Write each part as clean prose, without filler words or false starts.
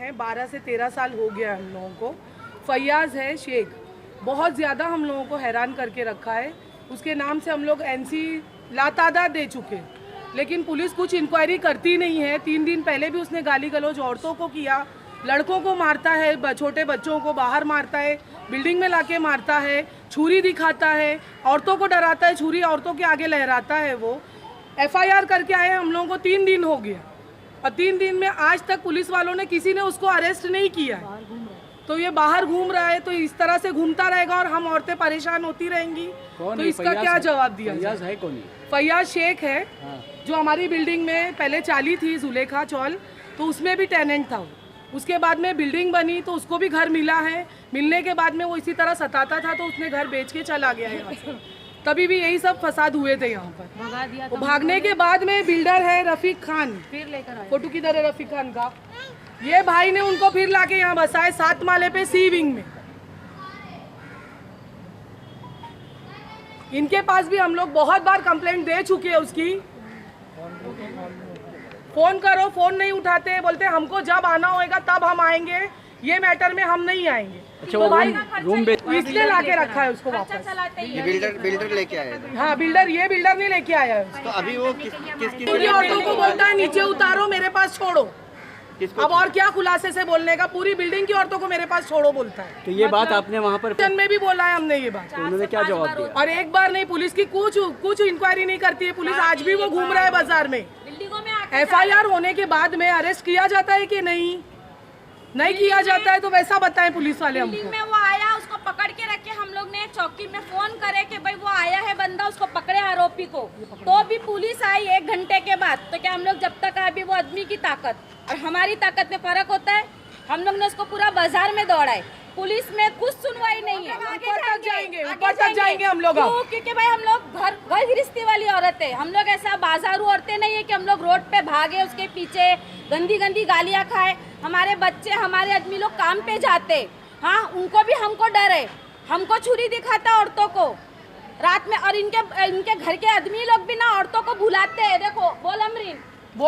हैं, 12 से 13 साल हो गया हम लोगों को। फैयाज है शेख, बहुत ज़्यादा हम लोगों को हैरान करके रखा है। उसके नाम से हम लोग एनसी लातादाद दे चुके, लेकिन पुलिस कुछ इंक्वायरी करती नहीं है। 3 दिन पहले भी उसने गाली गलौज औरतों को किया, लड़कों को मारता है, छोटे बच्चों को बाहर मारता है, बिल्डिंग में लाके मारता है, छुरी दिखाता है, औरतों को डराता है, छुरी औरतों के आगे लहराता है। वो FIR करके आए हम लोगों को 3 दिन हो गया, और 3 दिन में आज तक पुलिस वालों ने किसी ने उसको अरेस्ट नहीं किया है। तो ये बाहर घूम रहा है, तो इस तरह से घूमता रहेगा और हम औरतें परेशान होती रहेंगी। तो इसका क्या जवाब दिया? फैयाज है कौन? फैयाज शेख है, जो हमारी बिल्डिंग में पहले चाली थी जुलेखा चौल, तो उसमें भी टेनेंट था। उसके बाद में बिल्डिंग बनी तो उसको भी घर मिला है। मिलने के बाद में वो इसी तरह सताता था, तो उसने घर बेच के चला गया यहाँ से। तभी भी यही सब फसाद हुए थे यहाँ पर। भगा दिया वो भागने के बाद में बिल्डर है रफीक खान, फिर लेकर आए। फोटो किधर है रफीक खान का? ये भाई ने उनको फिर लाके यहाँ बसाए 7 माले पे सी विंग में। इनके पास भी हम लोग बहुत बार कंप्लेंट दे चुके हैं उसकी। फोन करो, फोन नहीं उठाते, बोलते हमको जब आना होएगा तब हम आएंगे, ये मैटर में हम नहीं आएंगे। अच्छा, तो वो भाई रूम इसलिए लाके रखा है उसको वापस। ये बिल्डर लेके आए थे। हाँ बिल्डर, ये बिल्डर नहीं लेके आया है उसको। तो अभी वो किसकी पूरी औरतों को बोलता है नीचे उतारो, मेरे पास छोड़ो। अब और क्या खुलासे से बोलने का? पूरी बिल्डिंग की औरतों को मेरे पास छोड़ो बोलता है। तो ये बात आपने वहाँ पर में भी बोला है हमने ये बात। तो उन्होंने क्या जवाब दिया? और एक बार नहीं, पुलिस की कुछ इंक्वायरी नहीं करती है पुलिस। आज भी वो घूम रहा है बाजार में। FIR होने के बाद में अरेस्ट किया जाता है कि नहीं किया जाता है? तो वैसा बताएं पुलिस वाले हमको। में वो आया, उसको पकड़ के रखे, हम लोग ने चौकी में फोन करे कि भाई वो आया है बंदा, उसको पकड़े आरोपी को। तो भी पुलिस आई 1 घंटे के बाद। तो क्या हम लोग जब तक आए, भी वो आदमी की ताकत और हमारी ताकत में फर्क होता है? हम लोग ने उसको पूरा बाजार में दौड़ाए, पुलिस में कुछ सुनवाई नहीं है। ऊपर तक जाएंगे हम लोग। क्योंकि भाई हम लोग घर गृहस्थी वाली औरत है, हम लोग ऐसा बाजारू औरतें नहीं है कि हम लोग रोड पे भागे उसके पीछे गंदी गालियां खाए। हमारे बच्चे, हमारे आदमी लोग काम पे जाते, हाँ उनको भी हमको डर है। हमको छुरी दिखाता औरतों को रात में, और इनके घर के आदमी लोग भी ना औरतों को बुलाते हैं। देखो बोल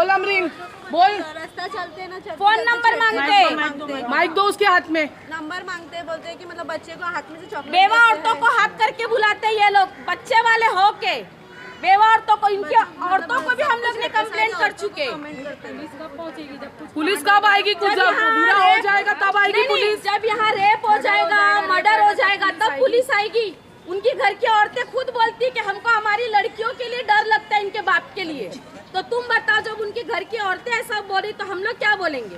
अमरीन बोल, रास्ता चलते ना चलते, फोन नंबर मांगते, माइक दो उसके हाथ में, नंबर मांगते हैं, बोलते हैं कि मतलब बच्चे को हाथ में से चॉकलेट, बेवा औरतों को हाथ करके बुलाते हैं ये लोग, बच्चे वाले हो के बेवा औरतों को, इनकी औरतों को भी हम लोग ने कंप्लेंट कर चुके। पुलिस कब आएगी? कुछ बुरा हो जाएगा तब आएगी पुलिस। जब यहाँ रेप हो जाएगा, मर्डर हो जाएगा, तब पुलिस आएगी। उनकी घर की औरतें खुद बोलती है कि हमको हमारी लड़कियों के लिए डर लगता है, इनके बाप के लिए। तो तुम बताओ, जब उनकी घर की औरतें ऐसा बोली तो हम लोग क्या बोलेंगे?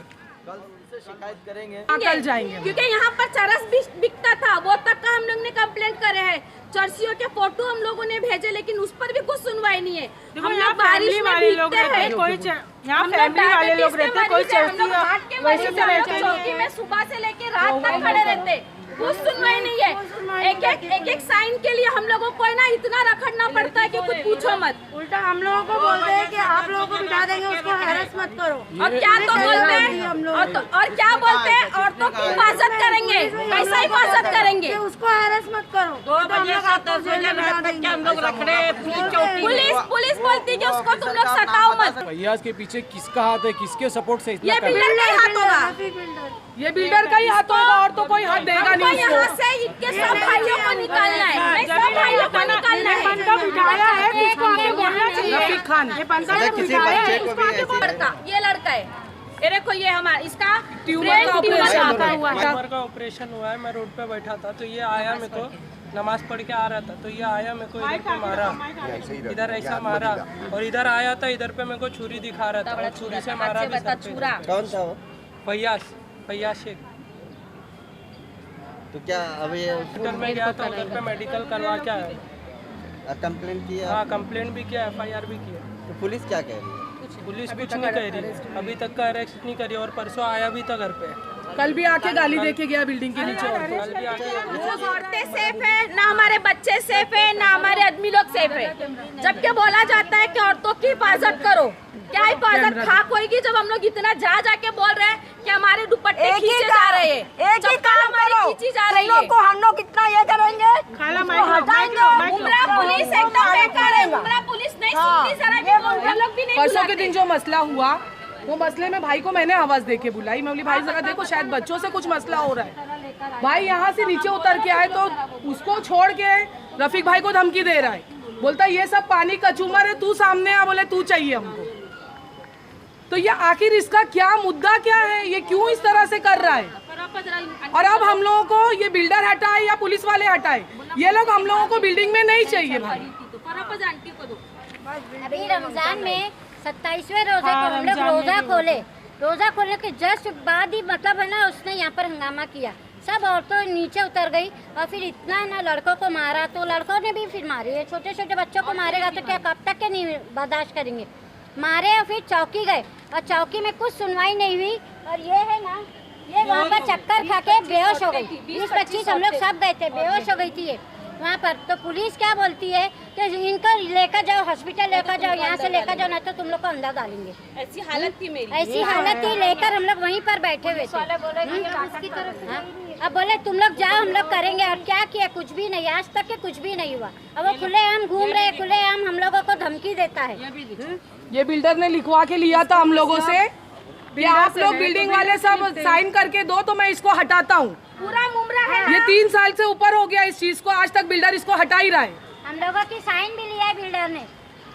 कल से शिकायत करेंगे, कल जाएंगे। क्योंकि यहाँ पर चरस भी बिकता था, वो तक का हम लोग ने कंप्लेंट करे हैं। चर्सियों के फोटो हम लोगों ने भेजे, लेकिन उस पर भी कुछ सुनवाई नहीं है। हम लोग बारिश में भीगते हैं, यहाँ फैमिली वाले लोग रहते, कोई चौकी में सुबह से लेके रात तक खड़े रहते, कुछ सुनवाई नहीं है। एक साइन के लिए हम लोगों को ना इतना रखड़ना पड़ता है कि कुछ पूछो मत। उल्टा हम लोगों को बोलते हैं कि आप लोगों को बिठा देंगे, उसको हैरेस मत करो। और क्या तो बोलते हैं, और क्या बोलते हैं, औरतों की हिफाजत करेंगे, कैसा हिफाजत करेंगे? उसको हैरेस मत करो। 2 बजे 7 बजे हम लोग रखड़े, पुलिस बोलती है कि उसको तुम लोग सताओ मत। फैयाज के पीछे किसका हाथ है, किसके सपोर्ट से इतना ये कर रहे हैं? बिल्डर का ही हाथ होगा, ये बिल्डर का ही हाथ होगा, और तो कोई हाथ देगा नहीं यहाँ उसको। से इनके सब भाइयों को निकालना है, सब भाइयों को निकालना है। बिठाया है, किसको आगे बोलना चाहिए? रफीक खान, ये बंदा मतलब किसी बच्चे को भी ऐसे ये लड़का है, ये देखो, ये हमारा इसका ट्यूमर का ऑपरेशन हुआ था। ट्यूमर का ऑपरेशन हुआ है। मैं रोड पे बैठा था, तो ये आया, मेरे को नमाज पढ़ के आ रहा था, तो ये आया, मेरे को इधर पे मारा, इधर ऐसा मारा, और इधर आया था, इधर पे मेरे को छुरी दिखा रहा था, और छुरी से मारा भी सर पे। कौन था वो? फैयाज शेख। तो क्या अब ये हॉस्पिटल में गया था, उधर पे मेडिकल करवा के आया। कंप्लेंट किया? हाँ कंप्लेंट भी किया, FIR भी किया। तो पुलिस क्या कह रही है? पुलिस कुछ नहीं कह रही, अभी तक का अरेस्ट नहीं करी, और परसों आया भी था घर पे। कल भी आके गाली दे के गया बिल्डिंग के नीचे औरतों को। कल भी आके औरतें सेफ है ना, हमारे बच्चे सेफ है ना, हमारे आदमी लोग सेफ है। जबकि बोला जाता है कि औरतों की हिफाजत करो, क्या हिफाजत खाक होगी जब हम लोग इतना जाके बोल रहे हैं कि हमारे दुपट्टे खींचे जा रहे हैं, एक ही काम हमारी खींची जा रही है। हम लोग कितना ये करेंगे, उमरा पुलिस एकदम बेकार है, उमरा पुलिस नहीं सुनती, जरा भी हम लोग भी नहीं परसों के बुलाते। दिन जो मसला हुआ, वो मसले में भाई को मैंने आवाज दे के बुलाई। मैं बोली भाई जरा देखो शायद बच्चों से कुछ मसला हो रहा है। भाई यहाँ से नीचे उतर के आए तो उसको छोड़ के रफीक भाई को धमकी दे रहा है। बोलता है ये सब पानी कचूमर है, तू सामने आ, बोले तू चाहिए हमको। तो ये आखिर इसका क्या मुद्दा क्या है, ये क्यों इस तरह से कर रहा है? और अब हम लोगों को ये बिल्डर हटाए या पुलिस वाले हटाए, ये लोग हम लोगों को बिल्डिंग में नहीं चाहिए भाई। अभी रमजान में 27वें रोजे को हम लोग रोजा खोलने के जस्ट बाद ही मतलब है ना उसने यहाँ पर हंगामा किया। सब औरतों नीचे उतर गई और फिर इतना है ना लड़कों को मारा, तो लड़कों ने भी फिर मारे। ये छोटे छोटे बच्चों को मारेगा तो क्या कब तक के नहीं बर्दाश्त करेंगे। मारे और फिर चौकी गए और चौकी में कुछ सुनवाई नहीं हुई। और ये है ना ये वहाँ पर चक्कर खा के बेहोश हो गई। 20-25 हम लोग सब गए थे, बेहोश हो गई थी ये वहाँ पर। तो पुलिस क्या बोलती है कि इनको लेकर जाओ हॉस्पिटल, लेकर जाओ, यहाँ से लेकर जाओ, ना तो तुम लोग को अंदर डालेंगे। ऐसी हालत थी मेरी, ऐसी हालत थी, लेकर हम लोग वहीं पर बैठे हुए थे। अब बोले तुम लोग जाओ, हम लोग करेंगे। और क्या किया? कुछ भी नहीं, आज तक के कुछ भी नहीं हुआ। अब वो खुलेआम घूम रहे, खुलेआम हम लोगों को धमकी देता है। ये बिल्डर ने लिखवा के लिया था हम लोगों से कि आप लोग बिल्डिंग वाले सब साइन करके दो तो मैं इसको हटाता हूँ। पूरा मुमरा है। ये 3 साल से ऊपर हो गया इस चीज को, आज तक बिल्डर इसको हटा ही रहा है। हम लोगों की साइन भी लिया है बिल्डर ने,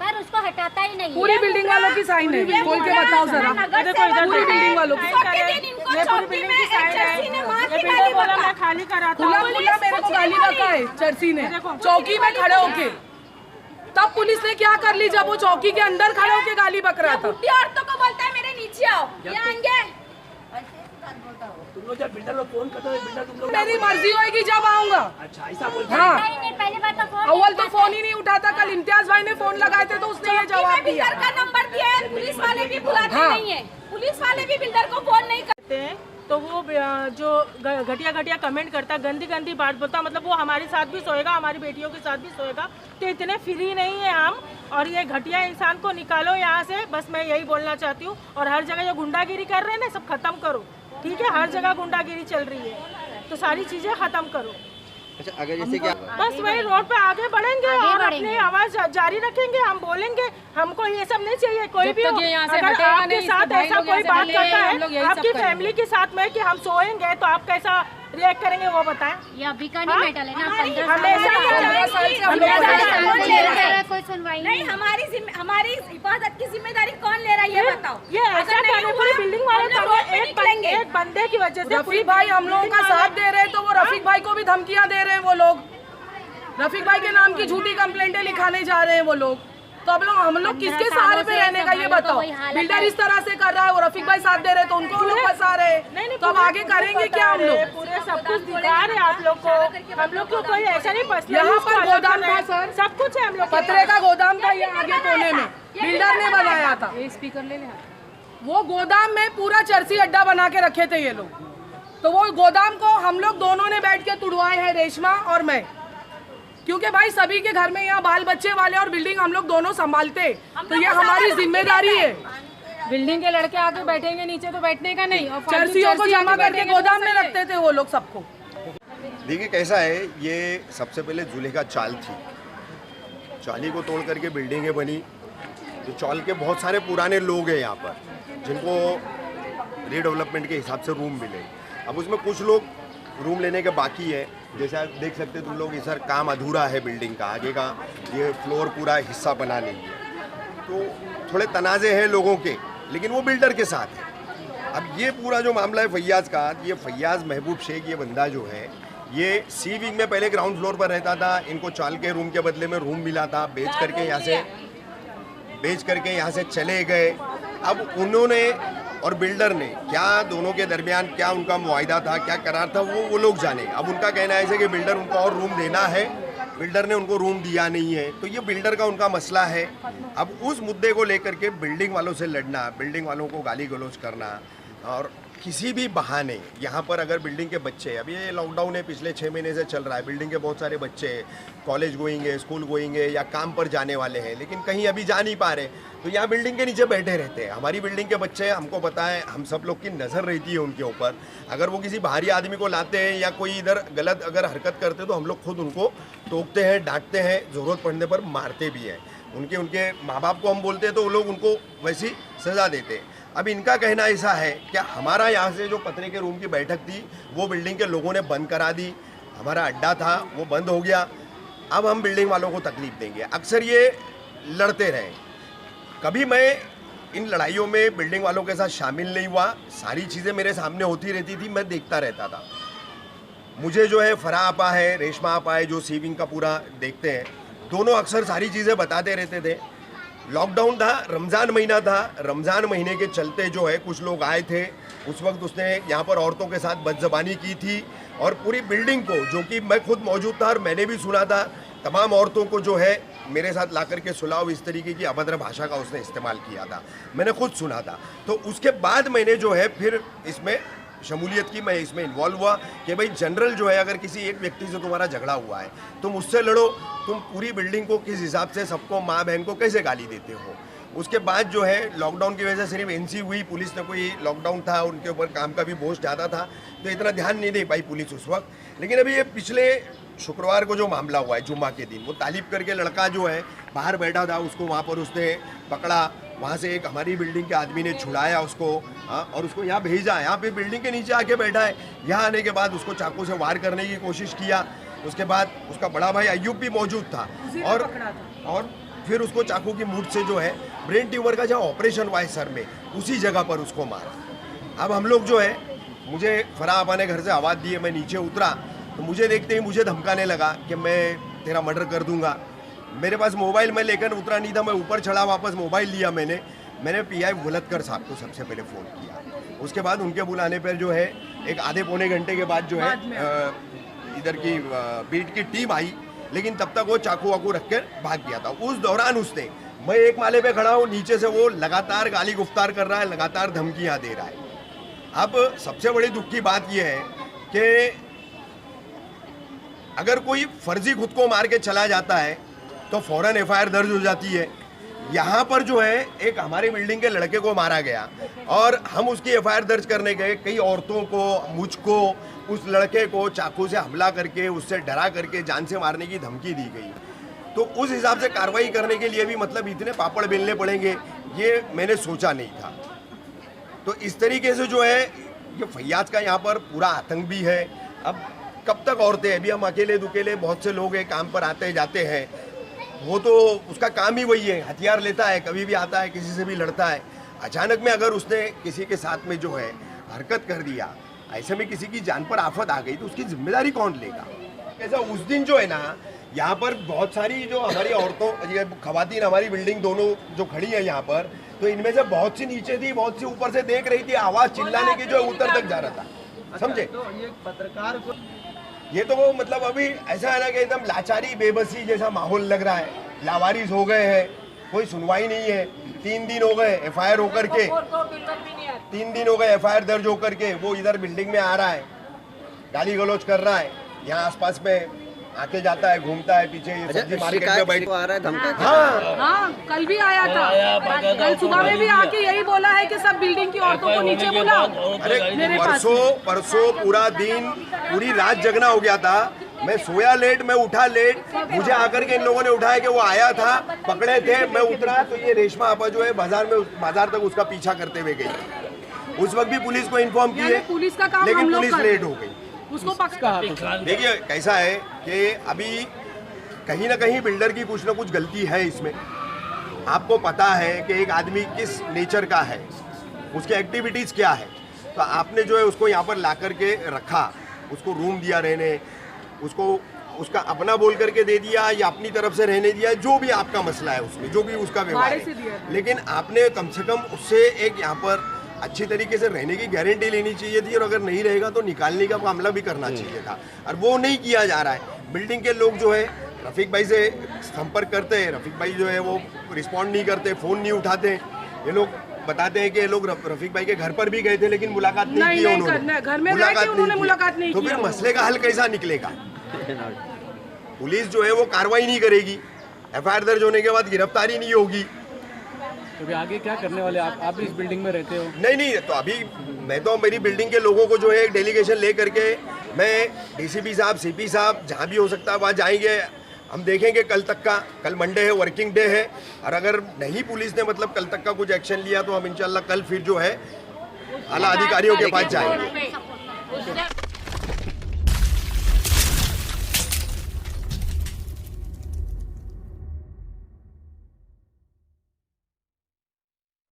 पर उसको हटाता ही नहीं। पूरी बिल्डिंग वालों की साइन है, खोल के बताओ जरा। पूरी बिल्डिंग वालों की खाली करा खुला मेरे को गाली बका है चर्सी ने, चौकी में खड़े होके। तब पुलिस ने क्या कर ली जब वो चौकी के अंदर खड़े होके गाली बक रहा था। औरतों को बोलता है मेरे नीचे आओ, ये आएंगे। मेरी मर्जी होगी जब आऊंगा। हाँ, पहली बात तो अव्वल तो फोन ही नहीं उठाता। कल इम्तियाज भाई ने फोन लगाए थे तो उसने ये जवाब दिया। बिल्डर का नंबर दिया है, पुलिस वाले भी बुलाते नहीं है, पुलिस वाले भी बिल्डर को फोन नहीं करते हैं। तो वो जो घटिया घटिया कमेंट करता है, गंदी गंदी बात बोलता, मतलब वो हमारे साथ भी सोएगा, हमारी बेटियों के साथ भी सोएगा। तो इतने फ्री नहीं है हम, और ये घटिया इंसान को निकालो यहाँ से, बस मैं यही बोलना चाहती हूँ। और हर जगह जो गुंडागिरी कर रहे हैं ना, सब खत्म करो, ठीक है? हर जगह गुंडागिरी चल रही है, तो सारी चीजें खत्म करो। अच्छा, अगर जैसे क्या बस वही रोड पे आगे बढ़ेंगे और अपनी आवाज जारी रखेंगे, हम बोलेंगे। हमको ये सब नहीं चाहिए। कोई भी अगर आपके साथ ऐसा कोई बात करता है आपकी फैमिली के साथ में कि हम सोएंगे, तो आप कैसा रिएक्ट करेंगे वो बताएं। ये अभी का नहीं मेटल है ना, 15 कोई सुनवाई नहीं। हमारी हिफाजत की जिम्मेदारी कौन ले रहा है ये बताओ। ये ऐसा करने पूरी बिल्डिंग वाले एक बंदे की वजह से रफीक भाई हम लोगों का साथ दे रहे हैं, तो वो रफीक भाई को भी धमकियां दे रहे हैं वो लोग। रफीक भाई के नाम की झूठी कंप्लेंटें लिखाने जा रहे हैं वो लोग। तो अब हम लोग किसके सहारे पे रहने का ये बताओ। बिल्डर इस तरह से कर रहा है, वो रफीक भाई साथ दे रहे, तो उनको लोग फंसा रहे हैं। तो अब आगे करेंगे क्या हम लोग? पूरे सब कुछ दिखा रहे आप लोग को। हम लोग को कोई ऐसा नहीं पर्सनल, यहाँ पर गोदाम था सर, सब कुछ है हम लोग। पतरे का गोदाम था, ये आगे कोने में बिल्डर ने बनाया था। स्पीकर ले ले। वो गोदाम में पूरा चर्सी अड्डा बना के रखे थे ये लोग। तो वो गोदाम को हम लोग दोनों ने बैठ के तुड़वाए हैं, रेशमा और मैं, क्योंकि भाई सभी के घर में यहाँ बाल बच्चे वाले और बिल्डिंग हम लोग दोनों संभालते, तो ये हमारी जिम्मेदारी है। बिल्डिंग के लड़के आके बैठेंगे नीचे तो बैठने का नहीं, और चर्सियों को जमा करके गोदाम में रखते थे वो लोग सबको। देखिए कैसा है, ये सबसे पहले जुलेखा चाल थी। चाली को तोड़ करके बिल्डिंगें बनी। तो चाल के बहुत सारे पुराने लोग हैं यहाँ पर, जिनको रीडेवलपमेंट के हिसाब से रूम मिले। अब उसमें कुछ लोग रूम लेने के बाकी है। जैसा देख सकते तुम लोग, सर काम अधूरा है बिल्डिंग का, आगे का ये फ्लोर पूरा हिस्सा बना नहीं है। तो थोड़े तनाज़े हैं लोगों के, लेकिन वो बिल्डर के साथ है। अब ये पूरा जो मामला है फैयाज़ का, ये फैयाज़ महबूब शेख, ये बंदा जो है, ये सी विंग में पहले ग्राउंड फ्लोर पर रहता था। इनको चाल के रूम के बदले में रूम मिला था, बेच करके यहाँ से चले गए। अब उन्होंने और बिल्डर ने क्या दोनों के दरमियान क्या उनका मुआहिदा था, क्या करार था, वो लोग जाने। अब उनका कहना है ऐसे कि बिल्डर उनको और रूम देना है, बिल्डर ने उनको रूम दिया नहीं है, तो ये बिल्डर का उनका मसला है। अब उस मुद्दे को लेकर के बिल्डिंग वालों से लड़ना, बिल्डिंग वालों को गाली गलौज करना, और किसी भी बहाने यहाँ पर अगर बिल्डिंग के बच्चे, अभी ये लॉकडाउन है पिछले 6 महीने से चल रहा है, बिल्डिंग के बहुत सारे बच्चे कॉलेज गोइंगे, स्कूल गोइंगे या काम पर जाने वाले हैं, लेकिन कहीं अभी जा नहीं पा रहे, तो यहाँ बिल्डिंग के नीचे बैठे रहते हैं। हमारी बिल्डिंग के बच्चे, हमको पता है, हम सब लोग की नज़र रहती है उनके ऊपर। अगर वो किसी बाहरी आदमी को लाते हैं या कोई इधर गलत अगर हरकत करते हैं, तो हम लोग खुद उनको टोकते हैं, डांटते हैं, ज़रूरत पड़ने पर मारते भी हैं। उनके माँ बाप को हम बोलते हैं तो वो लोग उनको वैसी सज़ा देते हैं। अब इनका कहना ऐसा है कि हमारा यहाँ से जो पतरे के रूम की बैठक थी वो बिल्डिंग के लोगों ने बंद करा दी, हमारा अड्डा था वो बंद हो गया, अब हम बिल्डिंग वालों को तकलीफ देंगे। अक्सर ये लड़ते रहे, कभी मैं इन लड़ाइयों में बिल्डिंग वालों के साथ शामिल नहीं हुआ, सारी चीज़ें मेरे सामने होती रहती थी, मैं देखता रहता था। मुझे जो है फराह आपा है, रेशमा आपा है जो सीविंग का पूरा देखते हैं, दोनों अक्सर सारी चीज़ें बताते रहते थे। लॉकडाउन था, रमज़ान महीना था, रमज़ान महीने के चलते जो है कुछ लोग आए थे, उस वक्त उसने यहाँ पर औरतों के साथ बदज़बानी की थी और पूरी बिल्डिंग को, जो कि मैं खुद मौजूद था और मैंने भी सुना था, तमाम औरतों को जो है मेरे साथ ला करके सुलाओ इस तरीके की अभद्र भाषा का उसने इस्तेमाल किया था, मैंने खुद सुना था। तो उसके बाद मैंने जो है फिर इसमें शमूलियत की, मैं इसमें इन्वॉल्व हुआ कि भाई जनरल जो है अगर किसी एक व्यक्ति से तुम्हारा झगड़ा हुआ है तुम उससे लड़ो, तुम पूरी बिल्डिंग को किस हिसाब से सबको माँ बहन को कैसे गाली देते हो। उसके बाद जो है लॉकडाउन की वजह से सिर्फ एनसी हुई, पुलिस ने कोई लॉकडाउन था उनके ऊपर काम का भी बोझ ज़्यादा था तो इतना ध्यान नहीं दे पाई पुलिस उस वक्त। लेकिन अभी ये पिछले शुक्रवार को जो मामला हुआ है जुम्मा के दिन, वो तालिब करके लड़का जो है बाहर बैठा था, उसको वहाँ पर उसने पकड़ा, वहाँ से एक हमारी बिल्डिंग के आदमी ने छुड़ाया उसको और उसको यहाँ भेजा, यहाँ पे बिल्डिंग के नीचे आके बैठा है। यहाँ आने के बाद उसको चाकू से वार करने की कोशिश किया, उसके बाद उसका बड़ा भाई अय्यूब भी मौजूद था और फिर उसको चाकू की मूठ से जो है ब्रेन ट्यूमर का जहाँ ऑपरेशन हुआ है सर में, उसी जगह पर उसको मारा। अब हम लोग जो है, मुझे फराह आपा ने घर से आवाज़ दी है, मैं नीचे उतरा तो मुझे देखते ही मुझे धमकाने लगा कि मैं तेरा मर्डर कर दूंगा। मेरे पास मोबाइल मैं लेकर उतरा नहीं था, मैं ऊपर चढ़ा, वापस मोबाइल लिया मैंने पीआई बुलंदकर साहब को सबसे पहले फ़ोन किया। उसके बाद उनके बुलाने पर जो है एक आधे पौने घंटे के बाद जो है इधर की बीट की टीम आई, लेकिन तब तक वो चाकू वाकू रख कर भाग गया था। उस दौरान उसने, मैं एक माले पे खड़ा हूँ, नीचे से वो लगातार गाली गुफ्तार कर रहा है, लगातार धमकियाँ दे रहा है। अब सबसे बड़ी दुख की बात यह है कि अगर कोई फर्जी खुद को मार के चला जाता है तो फौरन एफआईआर दर्ज हो जाती है। यहाँ पर जो है एक हमारी बिल्डिंग के लड़के को मारा गया और हम उसकी एफआईआर दर्ज करने गए, कई औरतों को, मुझको, उस लड़के को चाकू से हमला करके उससे डरा करके जान से मारने की धमकी दी गई। तो उस हिसाब से कार्रवाई करने के लिए भी मतलब इतने पापड़ बेलने पड़ेंगे ये मैंने सोचा नहीं था। तो इस तरीके से जो है ये फैयाज का यहाँ पर पूरा आतंक भी है। अब कब तक औरतें, अभी हम अकेले दुकेले बहुत से लोग हैं, काम पर आते जाते हैं, वो तो उसका काम ही वही है, हथियार लेता है, कभी भी आता है, किसी से भी लड़ता है। अचानक में अगर उसने किसी के साथ में जो है हरकत कर दिया, ऐसे में किसी की जान पर आफत आ गई तो उसकी जिम्मेदारी कौन लेगा। ऐसा उस दिन जो है ना, यहाँ पर बहुत सारी जो हमारी औरतों, खवातीन हमारी बिल्डिंग दोनों जो खड़ी है यहाँ पर, तो इनमें से बहुत सी नीचे थी, बहुत सी ऊपर से देख रही थी, आवाज़ चिल्लाने की जो ऊपर तक जा रहा था, समझे। तो ये पत्रकार को ये तो वो मतलब अभी ऐसा है ना कि एकदम लाचारी बेबसी जैसा माहौल लग रहा है, लावारिस हो गए हैं, कोई सुनवाई नहीं है। 3 दिन हो गए एफआईआर होकर के, 3 दिन हो गए एफआईआर दर्ज होकर के, वो इधर बिल्डिंग में आ रहा है, गाली गलौज कर रहा है, यहाँ आसपास में आके जाता है, घूमता है, पीछे सब्जी मार्केट में बैठ आ रहा है धमका। हाँ, कल भी आया था, कल सुबह में भी आके यही बोला है कि सब बिल्डिंग की औरतों को नीचे बुलाओ। अरे परसों पूरा दिन, पूरी रात जगना हो गया था, मैं सोया लेट, मैं उठा लेट, मुझे आकर के इन लोगों ने उठाया कि वो आया था, पकड़े थे, मैं उतरा तो ये रेशमा आपा जो है बाजार तक उसका पीछा करते हुए गई। उस वक्त भी पुलिस को इन्फॉर्म किए, पुलिस का काम, लेकिन पुलिस लेट हो गई। उसको पकड़ा। देखिए कैसा है कि अभी कहीं ना कहीं बिल्डर की कुछ ना कुछ गलती है इसमें। आपको पता है कि एक आदमी किस नेचर का है, उसके एक्टिविटीज़ क्या है, तो आपने जो है उसको यहाँ पर ला कर के रखा, उसको रूम दिया रहने, उसको उसका अपना बोल करके दे दिया या अपनी तरफ से रहने दिया, जो भी आपका मसला है उसमें, जो भी उसका व्यवहार है, लेकिन आपने कम से कम उससे एक यहाँ पर अच्छी तरीके से रहने की गारंटी लेनी चाहिए थी और अगर नहीं रहेगा तो निकालने का मामला भी करना चाहिए था, और वो नहीं किया जा रहा है। बिल्डिंग के लोग जो है रफ़ीक भाई से संपर्क करते हैं, रफ़ीक भाई जो है वो रिस्पॉन्ड नहीं करते, फ़ोन नहीं उठाते। ये लोग बताते हैं कि ये लोग रफ़ीक भाई के घर पर भी गए थे लेकिन मुलाकात नहीं की उन्होंने, घर में मुलाकात नहीं तो फिर मसले का हल कैसा निकलेगा। पुलिस जो है वो कार्रवाई नहीं करेगी, एफआईआर दर्ज होने के बाद गिरफ्तारी नहीं होगी, तो अभी आगे क्या करने वाले आप भी इस बिल्डिंग में रहते हो? नहीं, तो अभी मैं तो मेरी बिल्डिंग के लोगों को जो है एक डेलीगेशन ले करके मैं डीसीपी साहब, सीपी साहब, जहाँ भी हो सकता है वहाँ जाएंगे, हम देखेंगे कल तक का, कल मंडे है, वर्किंग डे है, और अगर नहीं पुलिस ने मतलब कल तक का कुछ एक्शन लिया तो हम इंशाल्लाह कल फिर जो है आला अधिकारियों के पास जाएंगे।